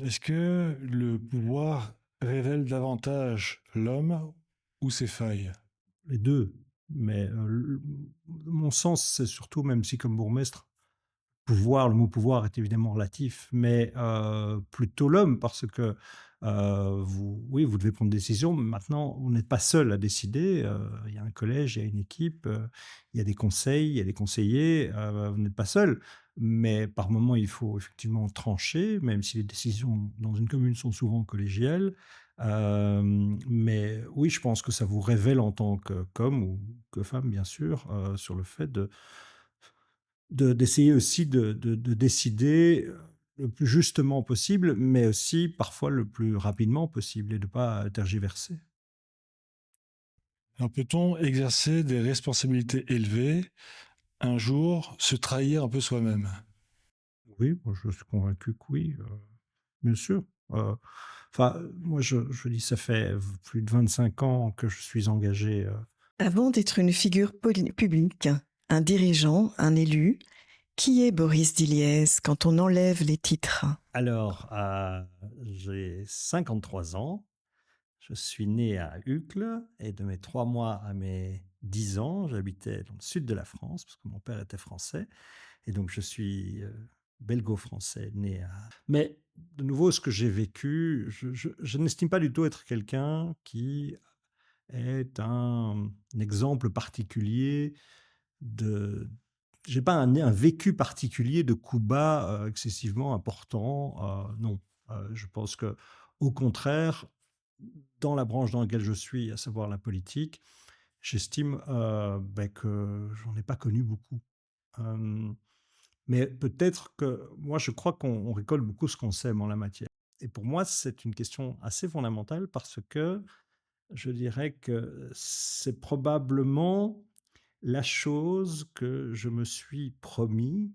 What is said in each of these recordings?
Est-ce que le pouvoir révèle davantage l'homme ou ses failles? Les 2. Mais mon sens, c'est surtout, même si comme bourgmestre, le mot pouvoir est évidemment relatif, mais plutôt l'homme, parce que oui, vous devez prendre des décisions. Mais maintenant, vous n'êtes pas seul à décider. Il y a un collège, il y a une équipe, il y a des conseils, il y a des conseillers. Vous n'êtes pas seul. Mais par moment, il faut effectivement trancher, même si les décisions dans une commune sont souvent collégiales. Mais oui, je pense que ça vous révèle en tant qu'homme ou que femme, bien sûr, sur le fait d'essayer aussi de décider, le plus justement possible, mais aussi parfois le plus rapidement possible et de pas tergiverser. Alors peut-on exercer des responsabilités élevées, un jour se trahir un peu soi-même? Oui, moi je suis convaincu que oui, bien sûr. Heu, moi je dis ça fait plus de 25 ans que je suis engagé, Avant d'être une figure publique, un dirigeant, un élu, qui est Boris Diliez quand on enlève les titres? alors, j'ai 53 ans, je suis né à Uccle et de mes 3 mois à mes 10 ans, j'habitais dans le sud de la France parce que mon père était français. Et donc je suis, belgo-français, né à mais de nouveau, ce que j'ai vécu, je n'estime pas du tout être quelqu'un qui est un exemple particulier de j'ai pas un vécu particulier de coups bas, excessivement importants, non. Je pense que au contraire, dans la branche dans laquelle je suis, à savoir la politique, j'estime, que j'en ai pas connu beaucoup. Hem mais peut-être que moi, je crois qu'on récolte beaucoup ce qu'on sème en la matière. Et pour moi, c'est une question assez fondamentale parce que je dirais que c'est probablement la chose que je me suis promis,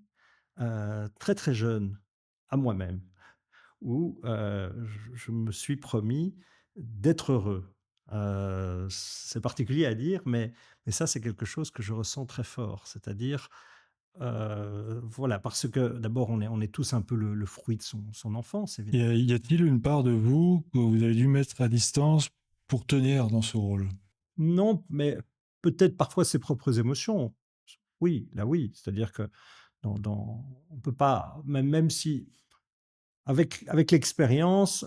très, très jeune à moi-même, où, je me suis promis d'être heureux. C'est particulier à dire, mais ça, c'est quelque chose que je ressens très fort. C'est-à-dire, voilà, parce que d'abord on est tous un peu le fruit de son enfance évidemment. Y a-t-il une part de vous que vous avez dû mettre à distance pour tenir dans ce rôle? Non, mais peut-être parfois ses propres émotions. Oui, là oui, c'est-à-dire que on peut pas même si avec l'expérience